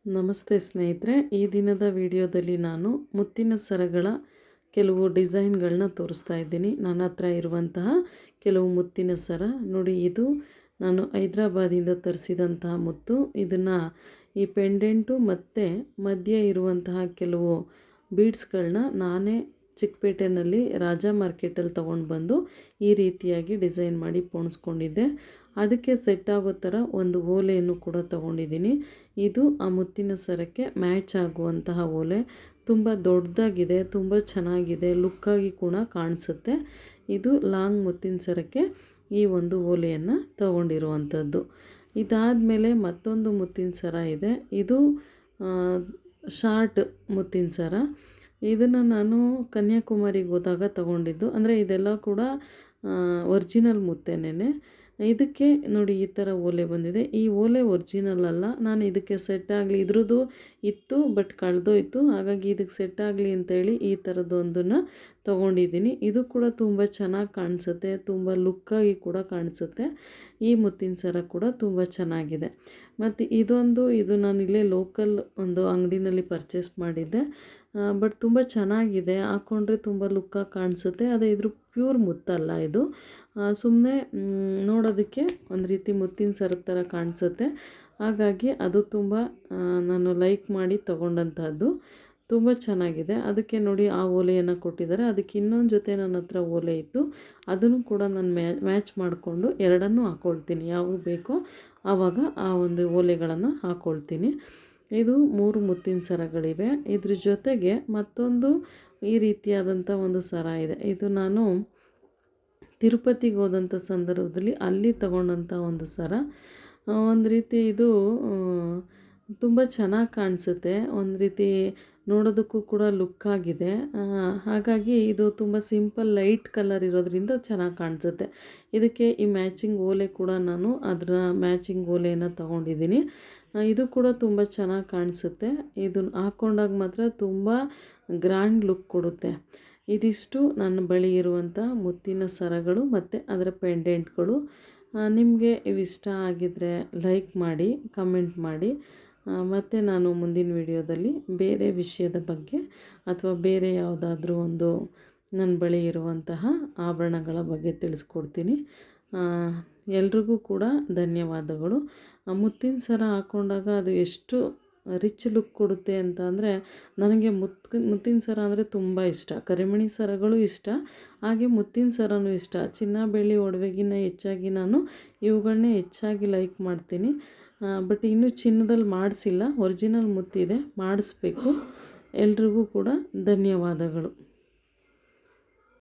ನಮಸ್ತೆ ಸ್ನೇಹಿತರೆ, ಈ ದಿನದ ವಿಡಿಯೋದಲ್ಲಿ ನಾನು ಮುತ್ತಿನ ಸರಗಳ ಕೆಲವು ಡಿಸೈನ್ಗಳನ್ನ ತೋರಿಸ್ತಾ ಇದ್ದೀನಿ. ನನ್ನ ಹತ್ರ ಇರುವಂತಹ ಕೆಲವು ಮುತ್ತಿನ ಸರ ನೋಡಿ. ಇದು ನಾನು ಹೈದರಾಬಾದಿಂದ ತರಿಸಿದಂತಹ ಮುತ್ತು. ಇದನ್ನು ಈ ಪೆಂಡೆಂಟು ಮತ್ತು ಮಧ್ಯೆ ಇರುವಂತಹ ಕೆಲವು ಬೀಡ್ಸ್ಗಳನ್ನ ನಾನೇ ಚಿಕ್ಕಪೇಟೆನಲ್ಲಿ ರಾಜಾ ಮಾರ್ಕೆಟಲ್ಲಿ ತೊಗೊಂಡು ಬಂದು ಈ ರೀತಿಯಾಗಿ ಡಿಸೈನ್ ಮಾಡಿ ಪೋಣಿಸ್ಕೊಂಡಿದ್ದೆ. ಅದಕ್ಕೆ ಸೆಟ್ ಆಗೋ ಥರ ಒಂದು ಓಲೆಯನ್ನು ಕೂಡ ತೊಗೊಂಡಿದ್ದೀನಿ. ಇದು ಆ ಮುತ್ತಿನ ಸರಕ್ಕೆ ಮ್ಯಾಚ್ ಆಗುವಂತಹ ಓಲೆ. ತುಂಬ ದೊಡ್ಡದಾಗಿದೆ, ತುಂಬ ಚೆನ್ನಾಗಿದೆ, ಲುಕ್ಕಾಗಿ ಕೂಡ ಕಾಣಿಸುತ್ತೆ. ಇದು ಲಾಂಗ್ ಮುತ್ತಿನ ಸರಕ್ಕೆ ಈ ಒಂದು ಓಲೆಯನ್ನು ತಗೊಂಡಿರುವಂಥದ್ದು. ಇದಾದಮೇಲೆ ಮತ್ತೊಂದು ಮುತ್ತಿನ ಸರ ಇದೆ. ಇದು ಶಾರ್ಟ್ ಮುತ್ತಿನ ಸರ. ಇದನ್ನು ನಾನು ಕನ್ಯಾಕುಮಾರಿಗೆ ಹೋದಾಗ ತಗೊಂಡಿದ್ದು. ಅಂದರೆ ಇದೆಲ್ಲ ಕೂಡ ಒರಿಜಿನಲ್ ಮುತ್ತೇನೆ. ಇದಕ್ಕೆ ನೋಡಿ ಈ ಥರ ಓಲೆ ಬಂದಿದೆ. ಈ ಓಲೆ ಒರಿಜಿನಲ್ ಅಲ್ಲ. ನಾನು ಇದಕ್ಕೆ ಸೆಟ್ ಆಗಲಿ, ಇದ್ರದ್ದು ಇತ್ತು ಬಟ್ ಕಳೆದೋಯ್ತು, ಹಾಗಾಗಿ ಇದಕ್ಕೆ ಸೆಟ್ ಆಗಲಿ ಅಂತೇಳಿ ಈ ಥರದ್ದೊಂದನ್ನು ತೊಗೊಂಡಿದ್ದೀನಿ. ಇದು ಕೂಡ ತುಂಬ ಚೆನ್ನಾಗಿ ಕಾಣಿಸುತ್ತೆ, ತುಂಬ ಲುಕ್ಕಾಗಿ ಕೂಡ ಕಾಣಿಸುತ್ತೆ. ಈ ಮುತ್ತಿನ ಸರ ಕೂಡ ತುಂಬ ಚೆನ್ನಾಗಿದೆ. ಮತ್ತು ಇದು ನಾನು ಇಲ್ಲೇ ಲೋಕಲ್ ಒಂದು ಅಂಗಡಿನಲ್ಲಿ ಪರ್ಚೇಸ್ ಮಾಡಿದ್ದೆ. ಬಟ್ ತುಂಬ ಚೆನ್ನಾಗಿದೆ, ಹಾಕ್ಕೊಂಡ್ರೆ ತುಂಬ ಲುಕ್ಕಾಗಿ ಕಾಣಿಸುತ್ತೆ. ಅದೇ ಇದ್ರ ಪ್ಯೂರ್ ಮುತ್ತಲ್ಲ, ಇದು ಸುಮ್ಮನೆ ನೋಡೋದಕ್ಕೆ ಒಂದು ರೀತಿ ಮುತ್ತಿನ ಸರದ ಥರ ಕಾಣಿಸುತ್ತೆ. ಹಾಗಾಗಿ ಅದು ತುಂಬ ನಾನು ಲೈಕ್ ಮಾಡಿ ತೊಗೊಂಡಂಥದ್ದು. ತುಂಬ ಚೆನ್ನಾಗಿದೆ. ಅದಕ್ಕೆ ನೋಡಿ ಆ ಓಲೆಯನ್ನು ಕೊಟ್ಟಿದ್ದಾರೆ. ಅದಕ್ಕೆ ಇನ್ನೊಂದು ಜೊತೆ ನನ್ನ ಹತ್ರ ಓಲೆ ಇತ್ತು, ಅದನ್ನು ಕೂಡ ನಾನು ಮ್ಯಾಚ್ ಮಾಡಿಕೊಂಡು ಎರಡನ್ನೂ ಹಾಕ್ಕೊಳ್ತೀನಿ. ಯಾವಾಗ ಬೇಕೋ ಆವಾಗ ಆ ಒಂದು ಓಲೆಗಳನ್ನು ಹಾಕ್ಕೊಳ್ತೀನಿ. ಇದು 3 ಮುತ್ತಿನ ಸರಗಳಿವೆ. ಇದ್ರ ಜೊತೆಗೆ ಮತ್ತೊಂದು ಈ ರೀತಿಯಾದಂಥ ಒಂದು ಸರ ಇದೆ. ಇದು ನಾನು ತಿರುಪತಿಗೆ ಹೋದಂಥ ಸಂದರ್ಭದಲ್ಲಿ ಅಲ್ಲಿ ತಗೊಂಡಂಥ ಒಂದು ಸರ. ಒಂದು ರೀತಿ ಇದು ತುಂಬ ಚೆನ್ನಾಗಿ ಕಾಣಿಸುತ್ತೆ, ಒಂದು ರೀತಿ ನೋಡೋದಕ್ಕೂ ಕೂಡ ಲುಕ್ಕಾಗಿದೆ. ಹಾಗಾಗಿ ಇದು ತುಂಬ ಸಿಂಪಲ್ ಲೈಟ್ ಕಲರ್ ಇರೋದ್ರಿಂದ ಚೆನ್ನಾಗಿ ಕಾಣಿಸುತ್ತೆ. ಇದಕ್ಕೆ ಈ ಮ್ಯಾಚಿಂಗ್ ಓಲೆ ಕೂಡ ನಾನು ಅದರ ಮ್ಯಾಚಿಂಗ್ ಓಲೆಯನ್ನು ತೊಗೊಂಡಿದ್ದೀನಿ. ಇದು ಕೂಡ ತುಂಬ ಚೆನ್ನಾಗಿ ಕಾಣಿಸುತ್ತೆ. ಇದನ್ನು ಹಾಕ್ಕೊಂಡಾಗ ಮಾತ್ರ ತುಂಬ ಗ್ರ್ಯಾಂಡ್ ಲುಕ್ ಕೊಡುತ್ತೆ. ಇದಿಷ್ಟು ನನ್ನ ಬಳಿ ಇರುವಂಥ ಮುತ್ತಿನ ಸರಗಳು ಮತ್ತು ಅದರ ಪೆಂಡೆಂಟ್ಗಳು. ನಿಮಗೆ ಇವಿಷ್ಟ ಆಗಿದ್ದರೆ ಲೈಕ್ ಮಾಡಿ, ಕಮೆಂಟ್ ಮಾಡಿ. ಮತ್ತು ನಾನು ಮುಂದಿನ ವಿಡಿಯೋದಲ್ಲಿ ಬೇರೆ ವಿಷಯದ ಬಗ್ಗೆ ಅಥವಾ ಬೇರೆ ಯಾವುದಾದ್ರೂ ಒಂದು ನನ್ನ ಬಳಿ ಇರುವಂತಹ ಆಭರಣಗಳ ಬಗ್ಗೆ ತಿಳಿಸ್ಕೊಡ್ತೀನಿ. ಎಲ್ರಿಗೂ ಕೂಡ ಧನ್ಯವಾದಗಳು. ಮುತ್ತಿನ ಸರ ಹಾಕ್ಕೊಂಡಾಗ ಅದು ಎಷ್ಟು ರಿಚ್ ಲುಕ್ ಕೊಡುತ್ತೆ ಅಂತ ಅಂದರೆ, ನನಗೆ ಮುತ್ತಿನ ಸರ ಅಂದರೆ ತುಂಬ ಇಷ್ಟ. ಕರಿಮಣಿ ಸರಗಳು ಇಷ್ಟ, ಹಾಗೆ ಮುತ್ತಿನ ಸರನೂ ಇಷ್ಟ. ಚಿನ್ನ ಬೆಳ್ಳಿ ಒಡವೆಗಿನ್ನ ಹೆಚ್ಚಾಗಿ ನಾನು ಇವುಗಳನ್ನೇ ಹೆಚ್ಚಾಗಿ ಲೈಕ್ ಮಾಡ್ತೀನಿ. ಬಟ್ ಇನ್ನೂ ಚಿನ್ನದಲ್ಲಿ ಮಾಡಿಸಿಲ್ಲ, ಒರಿಜಿನಲ್ ಮುತ್ತಿದೆ, ಮಾಡಿಸ್ಬೇಕು. ಎಲ್ರಿಗೂ ಕೂಡ ಧನ್ಯವಾದಗಳು.